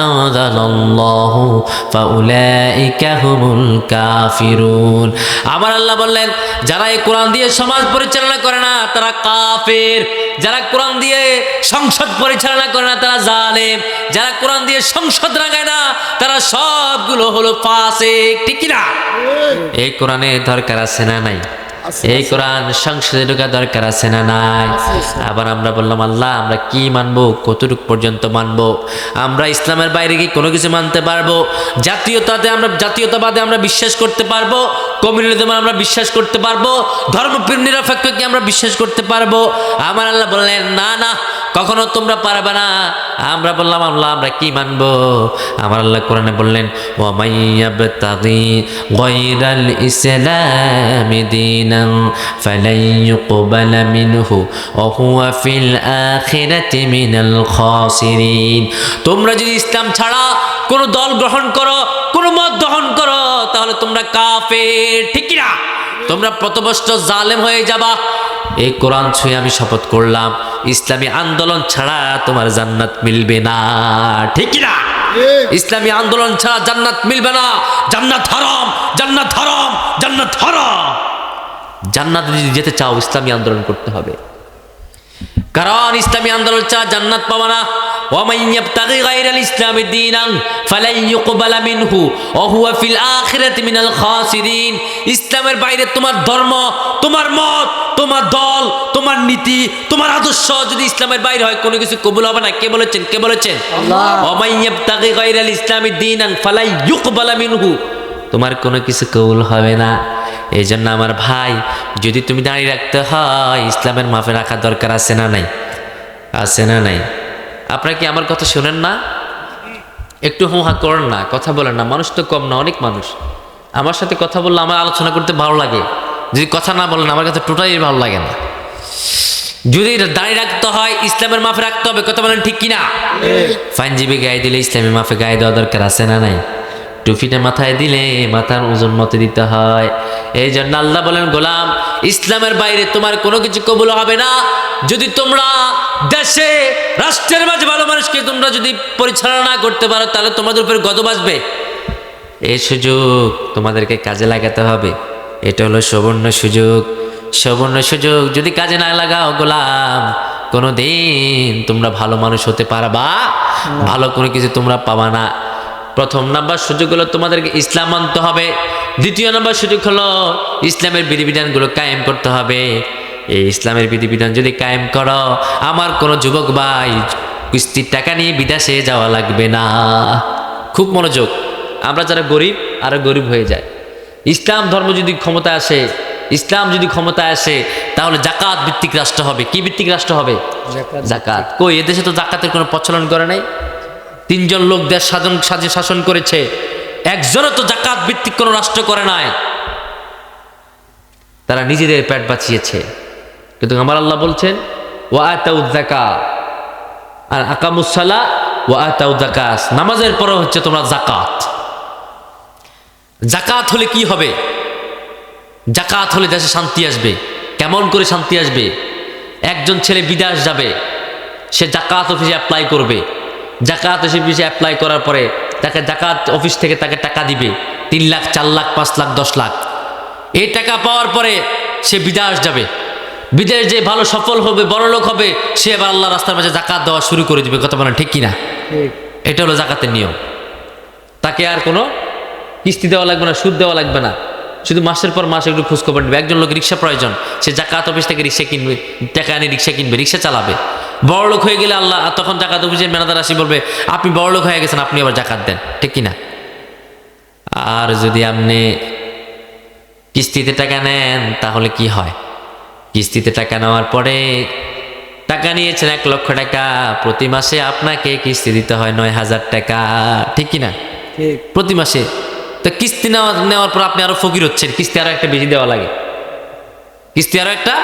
আনজালাল্লাহু ফাউলাইকা হুমুল কাফিরুন। আমার আল্লাহ বললেন যারা এই কোরআন দিয়ে সমাজ পরিচালনা করে না তারা কাফের, যারা কোরআন দিয়ে সংসদ পরিচালনা করে না তারা জালেম, যারা কোরআন দিয়ে সংসদ রাগায় না তারা সবগুলো হলো ফাসিক, ঠিক কি না? এই কোরআনে দরকার আছে না নাই? এই কোরআন সংসদে ঢোকা দরকার আছে না নাই? আবার আমরা বললাম আল্লাহ আমরা কি মানবো, কতটুকু পর্যন্ত মানবো? আমরা ইসলামের বাইরে কি কোনো কিছু মানতে পারবো? জাতীয়তাবাদে আমরা বিশ্বাস করতে পারবো? কমিউনিজমে আমরা বিশ্বাস করতে পারবো? ধর্মপ্রেম নিরপেক্ষ কি আমরা বিশ্বাস করতে পারবো? আমার আল্লাহ বললেন না না, কখনো তোমরা পারবে না। আমরা বললাম আল্লাহ আমরা কি মানবো? আমার আল্লাহ কোরআনে বললেন ওয়া মাইয়াবতাগি গায়রাল ইসলামি দীনান ফালান ইউকবালা মিনহু ওয়া হুয়া ফিল আখিরাতি মিনাল খাসিরিন। তোমরা যদি ইসলাম ছাড়া কোনো দল গ্রহণ করো, কোনো মত গ্রহণ করো তাহলে তোমরা কাফের, ঠিক কি না? তোমরা পথভ্রষ্ট জালেম হয়ে যাবা। এই কোরআন ছুঁয়ে আমি শপথ করলাম ইসলামী আন্দোলন ছাড়া তোমার জান্নাত মিলবে না, ঠিক কি না? ইসলামী আন্দোলন ছাড়া জান্নাত মিলবে না। জান্নাত হারাম, জান্নাত হারাম, জান্নাত হারাম। জান্নাত যদি যেতে চাও ইসলামী আন্দোলন করতে হবে, কারণ ইসলামী আন্দোলন ছাড়া জান্নাত পাবা না। ওয়ামান ইয়াবতাগি গায়রাল ইসলামি দীনান ফালান ইউকবালা মিনহু ওয়া হুয়া ফিল আখিরাতি মিনাল খাসিরিন। ইসলামের বাইরে তোমার ধর্ম, তোমার মত, তোমার দল, তোমার নীতি, তোমার আদর্শ যদি ইসলামের বাইরে হয় কোনো কিছু কবুল হবে না। কে বলেছেন? কে বলেছেন? আল্লাহ। ওয়ামান ইয়াবতাগি গায়রাল ইসলামি দীনান ফালান ইউকবালা মিনহু, তোমার কোনো কিছু কবুল হবে না। এই জন্য আমার ভাই যদি তুমি দাঁড়িয়ে রাখতে হয় ইসলামের মাফে রাখা দরকার আছে না নাই? আছে না নাই? আপনারা কি আমার কথা শোনেন না? একটু হুহা করেন না, কথা বলেন না। মানুষ তো কম না, অনেক মানুষ। আমার সাথে কথা বললে আমার আলোচনা করতে ভালো লাগে, যদি কথা না বলেন আমার কাছে টোটালি ভালো লাগে না। যদি দাঁড়িয়ে রাখতে হয় ইসলামের মাফে রাখতে হবে, কথা বলেন ঠিক কিনা? ফাইনজীবী গায়ে দিলে ইসলামের মাফে গায়ে দেওয়া দরকার আছে না নাই? টুপিটা মাথায় দিলে মাথার ওজন মতে দিতে হয়। এই জন্য আল্লাহ বলেন, গোলাম, ইসলামের বাইরে তোমার কোনো কিছু কবুল হবে না। যদি তোমরা দেশে রাষ্ট্রের মাঝে ভালো মানুষকে তোমরা যদি পরিচালনা না করতে পারো, তাহলে তোমাদের উপর গজব আসবে। এই সুযোগ তোমাদেরকে কাজে লাগাতে হবে। এটা হলো সুবর্ণ সুযোগ। সুবর্ণ সুযোগ যদি কাজে না লাগাও গোলাম, কোনো দিন তোমরা ভালো মানুষ হতে পারবা, ভালো কোনো কিছু তোমরা পাবা না। প্রথম নাম্বার সুযোগ হলো তোমাদেরকে ইসলাম মানতে হবে। দ্বিতীয় নাম্বার সুযোগ হলো ইসলামের বিধিবিধানগুলো কায়েম করতে হবে। এই ইসলামের বিধিবিধান যদি কায়েম করো, আমার কোনো যুবক ভাই কিস্তির টাকা নিয়ে বিদেশে যাওয়া লাগবে না। খুব মনোযোগ। আমরা যারা গরিব আরো গরিব হয়ে যায়। ইসলাম ধর্ম যদি ক্ষমতা আসে, ইসলাম যদি ক্ষমতা আসে, তাহলে জাকাত ভিত্তিক রাষ্ট্র হবে। কি ভিত্তিক রাষ্ট্র হবে? জাকাত। কই এদেশে তো জাকাতের কোনো প্রচলন করে নাই। 3 জন লোক দেশ শাসন করেছে, একজনও তো জাকাত ভিত্তিক কোনো রাষ্ট্র করে নাই। তারা নিজেদের পেট বাঁচিয়েছে। কিন্তু আমার আল্লাহ বলছেন, ওয়া আতাউয যাকাত আর আকামুস সালাহ ওয়া আতাউয যাকাত, নামাজের পরে হচ্ছে তোমরা জাকাত। জাকাত হলে কি হবে? জাকাত হলে দেশে শান্তি আসবে। কেমন করে শান্তি আসবে? একজন ছেলে বিদেশ যাবে, সে জাকাত অফিসে অ্যাপ্লাই করবে। জাকাত অফিসে অ্যাপ্লাই করার পরে তাকে জাকাত অফিস থেকে তাকে টাকা দিবে 3 লাখ, 4 লাখ, 5 লাখ, 10 লাখ। এই টাকা পাওয়ার পরে সে বিদেশ যাবে। বিদেশ যে ভালো সফল হবে, বড় লোক হবে, সে এবার আল্লাহ রাস্তার মাঝে জাকাত দেওয়া শুরু করে দিবে। কথা বলেন ঠিক কিনা? এটা হলো জাকাতের নিয়ম। তাকে আর কোনো কিস্তি দেওয়া লাগবে না, সুদ দেওয়া লাগবে না। শুধু মাসের পর মাস একটু খোঁজখবর নেবে। একজন লোক রিক্সা প্রয়োজন, সে জাকাত অফিস থেকে রিক্সা কিনবে, টাকা এনে রিক্সা কিনবে, রিক্সা চালাবে। বড় লোক হয়ে গেলে আল্লাহ তখন জাকাত অফিসের ম্যানেজার আসি বলবে, আপনি বড় লোক হয়ে গেছেন, আপনি আবার জাকাত দেন। ঠিক কিনা? আর যদি আপনি কিস্তিতে টাকা নেন, তাহলে কি হয়? কিস্তিতে টাকা নেওয়ার পরে টাকা নিয়েছেন 1 লক্ষ টাকা, প্রতি মাসে আপনাকে কিস্তি দিতে হয় 9,000 টাকা। ঠিক কিনা? প্রতি মাসে। তো কিস্তি নেওয়ার পর আপনি আরো ফকির হচ্ছেন, কিস্তি আরো একটা বেশি দেওয়া লাগে, কিস্তি আরো একটা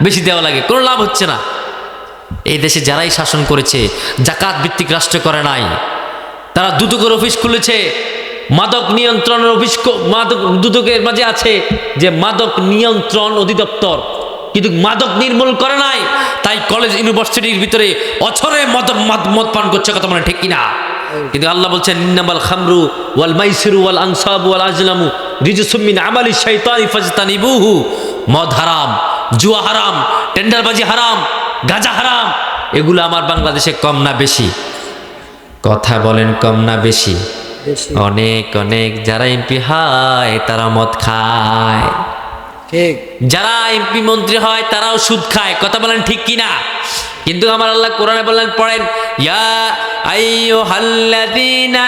বেশি দেওয়া লাগে, কোনো লাভ হচ্ছে না। এই দেশে যারাই শাসন করেছে জাকাত ভিত্তিক রাষ্ট্র করে নাই। তারা দুদকের অফিস খুলেছে, মাদক নিয়ন্ত্রণের অফিস, দুদকের মাঝে আছে যে মাদক নিয়ন্ত্রণ অধিদপ্তর, কিন্তু মাদক নির্মূল করে নাই। তাই কলেজ ইউনিভার্সিটির ভিতরে অছরে মদ পান করছে। কথা মানে ঠিক কিনা? কিন্তু আল্লাহ বলছেন, ইন্নামাল খামরু ওয়াল মাইসিরু ওয়াল আনসাবু ওয়াল আজলামু রিজসুম মিন আমালি শাইতানি ফাজতানিবুহু। মদ হারাম, জুয়া হারাম, টেন্ডারবাজি হারাম, গাঁজা হারাম। এগুলো আমার বাংলাদেশে কম না বেশি? কথা বলেন, কম না বেশি? অনেক অনেক। যারা এমপি হয় তারা মদ খায়, ঠিক। যারা এমপি মন্ত্রী হয় তারাও সুদ খায়। কথা বলেন ঠিক কিনা? কিন্তু আমার আল্লাহ কোরআনে বললেন, পড়েন, ইয়া আইয়ুহাল্লাযীনা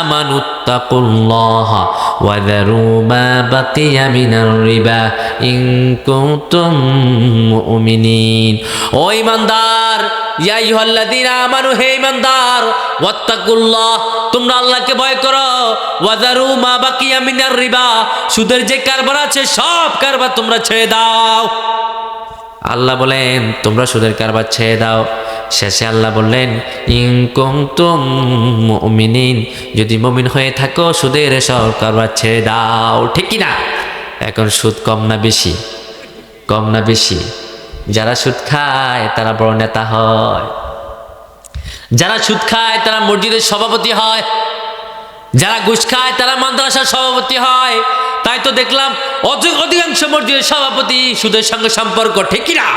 আমানুত্তাকুল্লাহা ওয়া যারু মা বাকিয়া মিনার রিবা ইন কুনতুম মুমিনিন। ও ঈমানদার, ইয়া আইয়ুহাল্লাযীনা আমানু, হে ঈমানদার, ওয়াত্তাকুল্লাহ, তোমরা আল্লাহকে ভয় করো। ওয়া যারু মা বাকিয়া মিনার রিবা, সুদের যে কারবার আছে সব কারবার তোমরা ছেড়ে দাও। আল্লাহ বলেন তোমরা সুদের কারবার ছেড়ে দাও। শেষে আল্লাহ বললেন, ইন কুনতুম মুমিনিন, যদি মুমিন হয়ে থাকো সুদের সব কারবার ছেড়ে দাও। ঠিক কি না? এখন সুদ কম না বেশি? কম না বেশি? যারা সুদ খায় তারা বড় নেতা হয়, যারা সুদ খায় তারা মসজিদের সভাপতি হয়, যারা ঘুষ খায় তারা মাদ্রাসার সভাপতি হয়। তাই তো দেখলাম অধিকাংশ মসজিদের সভাপতি সুদের সঙ্গে সম্পর্ক। ঠিক কিনা?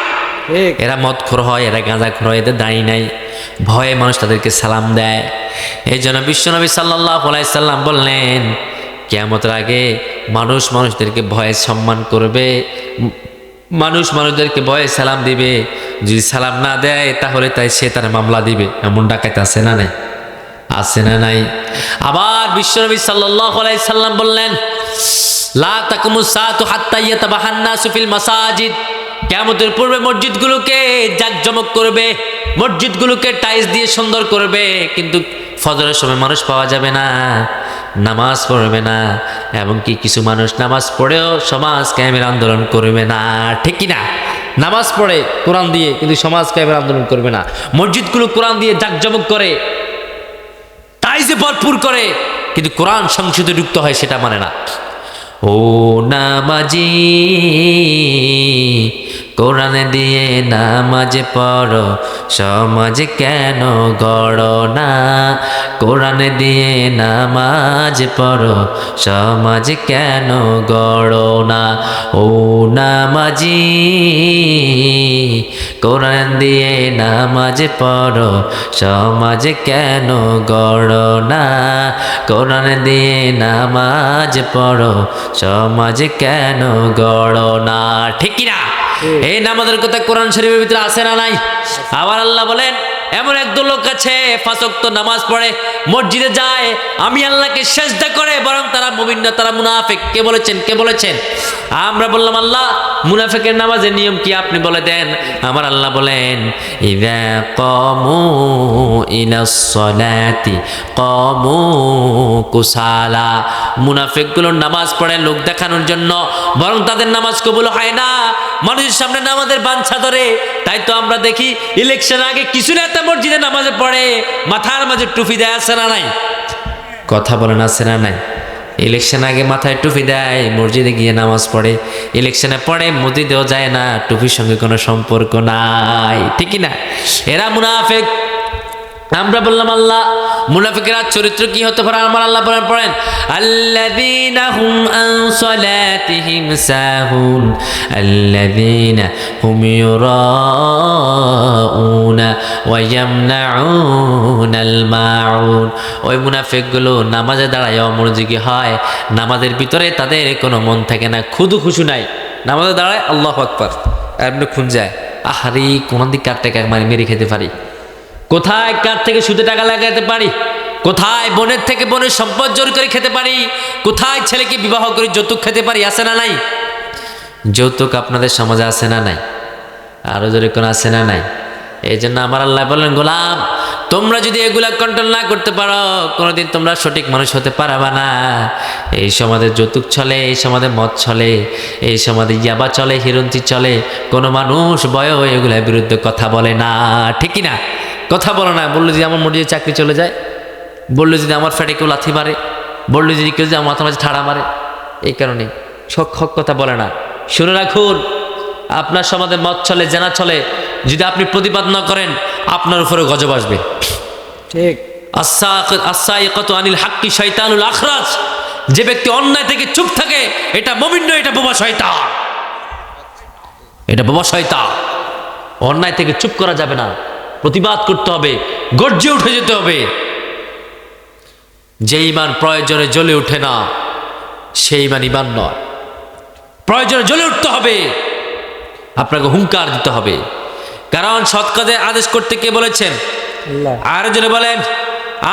এরা মদখোর হয়, এরা গাঁজাখোর হয়, এদের দাঁড়ি নাই, ভয়ে মানুষ তাদেরকে সালাম দেয়। এই জন্য বিশ্বনবী সাল্লাল্লাহু আলাইহি সাল্লাম বললেন, কিয়ামতের আগে মানুষ মানুষদেরকে ভয়ে সম্মান করবে, মানুষ মানুষদেরকে ভয়ে সালাম দিবে। যদি সালাম না দেয় তাহলে তাই সে তার মামলা দিবে। এমন ডাকাত আছে না নাই? আছে না নাই? আবার বিশ্বনবী সাল্লাল্লাহু আলাইহি সাল্লাম বললেন, লা তাকুমুস সাআতু হাত্তা ইয়াতাবাহান নাসু ফিল মাসাজিদ, কিয়ামতের পূর্বে মসজিদগুলোকে জাকজমক করবে, মসজিদগুলোকে টাইলস দিয়ে সুন্দর করবে, কিন্তু ফজরের সময় মানুষ পাওয়া যাবে না, নামাজ পড়বে না, এমনকি কিছু মানুষ নামাজ পড়েও সমাজ কায়েমের আন্দোলন করবে না। ঠিক কি না? নামাজ পড়ে কোরআন দিয়ে, কিন্তু সমাজ কায়েমের আন্দোলন করবে না। মসজিদগুলো কোরআন দিয়ে জাকজমক করে, টাইলসে হাদিসে ভরপুর করে, কিন্তু কোরআন সংসদে ঢুকতে হয় সেটা মানে না। ও নামাজি কোরআন দিয়ে নামাজ পড়ো, সমাজ কেন গড়ো না? কোরআন দিয়ে নামাজ পড়ো, সমাজ কেন গড়ো না? ও নামাজি কোরআন দিয়ে নামাজ পড়ো, সমাজ কেন গড়ো না? কোরআন দিয়ে নামাজ পড়ো, সমাজ কেন গড়ো না? ঠিক কিনা? এই নামাজের কথা কোরআন শরীফের ভিতরে আছে না নাই? আবার আল্লাহ বলেন এমন একদল লোক আছে 5 ওয়াক্ত নামাজ পড়ে, মসজিদে যায়, আমি আল্লাহকে সিজদা করে, বরং তারা মুমিন না, তারা মুনাফিক। কে বলেছেন? কে বলেছেন? আমরা বললাম আল্লাহ মুনাফিকের নামাজের নিয়ম কি আপনি বলে দেন। আমার আল্লাহ বলেন ইযা কামু ইলাস সালাতি কামু কুসালা। মুনাফিকগুলো নামাজ পড়ে লোক দেখানোর জন্য, বরং তাদের নামাজ কবুল হয় না। মানুষের সামনে নামাজের বাঞ্ছা ধরে। তাই তো আমরা দেখি ইলেকশন আগে কিছু নেতা মসজিদে নামাজে পড়ে, মাথার মাঝে টুপি দেয়, আছে না নাই? কথা বলেন আছে না নাই? ইলেকশন আগে মাথায় টুপি দেয়, মসজিদে গিয়ে নামাজ পড়ে। ইলেকশনে পড়ে মসজিদেও যায় না, টুপির সঙ্গে কোনো সম্পর্ক নাই। ঠিক না? এরা মুনাফিক। আমরা বললাম আল্লাহ মুনাফিকের চরিত্র কি হতে পারে? আমার আল্লাহ বলেন পড়েন আল্লাযীনা হুম আন সালাতিহিম সাহুন আল্লাযীনা হুম ইউরাউনা ওয়া ইয়ামনাউনাল মাউন। ওই মুনাফিকগুলো নামাজে দাঁড়ায় অমনোযোগী হয়, নামাজের ভিতরে তাদের কোনো মন থাকে না, খুদু খুশু নাই। নামাজে দাঁড়ায় আল্লাহু আকবার, এমনি খুন যায়, আহারি কোন দিক কার টাকা মেরে খেতে পারি, কোথায় কার থেকে সুদে টাকা লাগাতে পারি, কোথায় বোনের থেকে বোনের সম্পদ জোর করে খেতে পারি, কোথায় ছেলেকে বিবাহ করে যৌতুক খেতে পারি, আছে না নাই? যৌতুক আপনাদের সমাজে আছে না নাই? আরো জোরে কোন আছে না নাই? এই জন্য আমার আল্লাহ বললেন গোলাম তোমরা যদি এগুলা কন্ট্রোল না করতে পারো, কোনোদিন তোমরা সঠিক মানুষ হতে পারবা না। এই সমাজে যৌতুক চলে, এই সমাজে মদ চলে, এই সমাজে ইয়াবা চলে, হিরন্তি চলে, কোনো মানুষ বয় এগুলোর বিরুদ্ধে কথা বলে না। ঠিক না? কথা বলে না। বললো যদি আমার মসজিদে চাকরি চলে যায়, বললো যদি আমার ফ্যাটে কেউ লাথি মারে, বললো যদি কেউ যদি আমার মাথা মাঝে ঠাড়া মারে, এই কারণে হক কথা বলে না। শুনে রাখুন, আপনার সমাজে মদ চলে, জেনা চলে, যদি আপনি প্রতিবাদ না করেন আপনার উপরে গজব আসবে। ঠিক। আস-সাইকাতু আনিল হাক্কি শাইতানুল আখরাজ। যে ব্যক্তি অন্যায় থেকে চুপ থাকে এটা মুমিন নয়, এটা বোবা শয়তান। এটা বোবা শয়তান। অন্যায় থেকে চুপ করা যাবে না, প্রতিবাদ করতে হবে, গর্জে উঠে যেতে হবে। যে ঈমান প্রয়োজনে জ্বলে ওঠে না সেই ঈমান ঈমান নয়। প্রয়োজনে জ্বলে উঠতে হবে, আপনাকে হুঙ্কার দিতে হবে। কারণ সৎ কাজে আদেশ করতে কে বলেছেন? আল্লাহ। আরো জনে বলেন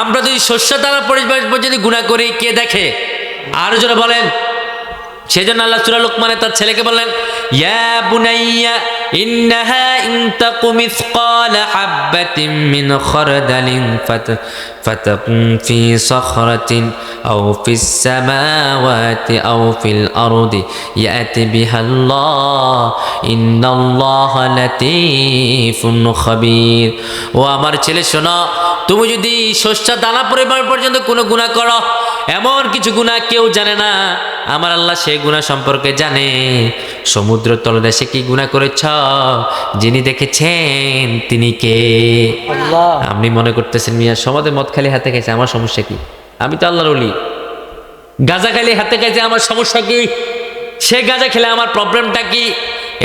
আমরা যদি শস্য দ্বারা পরিবেশ যদি গুনাহ করি কে দেখে? আরো জনে বলেন। সেজন্য আল্লাহ সূরা লুকমানে তার ছেলেকে বললেন ইয়া বুনাইয়া ইন্নাহা ইন তাকু মিসকালা হাববাতিন মিন খারদালিন ফাতাকুন ফি সাখরাতিন আও ফিস সামাওয়াতি আও ফিল আরদি ইয়াতি বিহাল্লাহ ইন্নাল্লাহা লাতীফুন খাবীর। ও আমার ছেলে শোনো, তুমি যদি শস্য দানা পরিমাণ পর্যন্ত কোনো গুনাহ করো, এমন কিছু গুনাহ কেউ জানে না, আমার আল্লাহ সেই গুনাহ সম্পর্কে জানে। সমুদ্র তলদেশে কি গুনাহ করেছ যিনি দেখেছেন তিনি কে? আল্লাহ। আপনি মনে করতেছেন মিয়া সমাজে মদ খালি হাতে খাইছে, আমার সমস্যা কি? আমি তো আল্লাহর ওলি। গাঁজা খালি হাতে খাইছে, আমার সমস্যা কি? সে গাঁজা খেলে আমার প্রবলেমটা কি?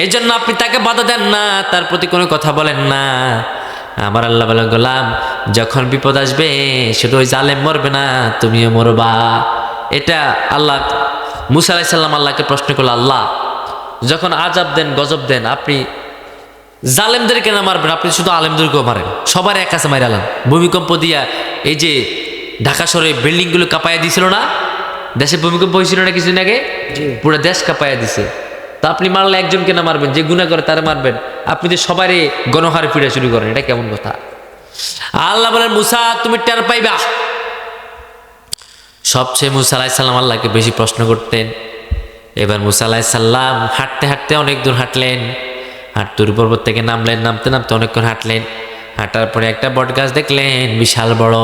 এই জন্য আপনি তাকে বাধা দেন না, তার প্রতি কোনো কথা বলেন না। আমার আল্লাহ বলে গোলাম যখন বিপদ আসবে শুধু ওই জালেম মরবে না, তুমিও মরবা। এটা আল্লাহ মুসা আলাইহিস সালাম আল্লাহকে প্রশ্ন করলো, আল্লাহ যখন আযাব দেন গজব দেন আপনি জালেমদেরকে না মারবেন, আপনি শুধু আলেমদেরকেও মারেন, সবার এক কাছে মাইরালেন। ভূমিকম্প দিয়া এই যে ঢাকা শহরে বিল্ডিংগুলো কাঁপাইয়া দিছিল না, দেশে ভূমিকম্প হয়েছিল না কিছুদিন আগে, পুরো দেশ কাঁপাইয়া দিছে। তা আপনি মারলে একজনকে না মারবেন, যে গুনাহ করে তারা মারবেন, আপনি তো সবারই গণহারে ফিরে শুরু করেন, এটা কেমন কথা? আল্লাহ বলেন মুসা তুমি টের পাইবা। সবচেয়ে মুসা আলাইহিস সালাম আল্লাহকে বেশি প্রশ্ন করতেন। এবার মুসা আলাইহিস সালাম হাঁটতে হাঁটতে অনেক দূর হাঁটলেন, তুর পর্বত থেকে নামলেন, নামতে নামতে অনেকক্ষণ হাঁটলেন। হাঁটার পরে একটা বট গাছ দেখলেন বিশাল বড়।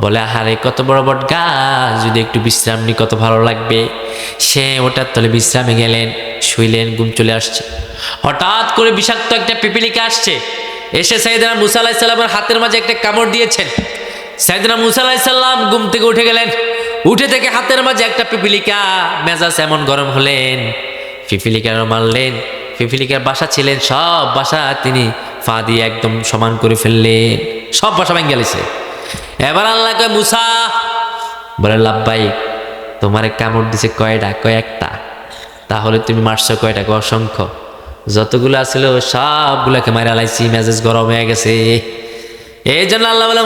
বলে আহারে কত বড় বট গাছ, যদি একটু বিশ্রাম নি কত ভালো লাগবে। সে ওটার তলে বিশ্রামে গেলেন, শুইলেন, ঘুম চলে আসছে। হঠাৎ করে বিষাক্ত একটা পিপিলিকা আসছে, এসে সাইয়েদনা মুসা আলাইহিস সালামের হাতের মাঝে একটা কামড় দিয়েছেন। সাইয়েদনা মুসা আলাইহিস সালাম ঘুম থেকে উঠে গেলেন, উঠে থেকে হাতের মাঝে একটা পিপিলিকা, মেজাজ এমন গরম হলেন, পিপিলিকারও মারলেন। পিপিলিকার বাসা ছিলেন, সব বাসা তিনি ফা দিয়ে একদম সমান করে ফেললেন, সব বাসা ভেঙে গেছে। এবার আল্লাহ কয় মুসা, বলে লাব্বাইক, তোমারে কামড় দিছে কয়টা? কয়েকটা। তাহলে তুমি মারছো কয়টা? অসংখ্য। যতগুলো আছিল সবগুলাকে মারা লাইছি, মেজাজ গরম হয়ে গেছে। এই জন্য আল্লাহ বলে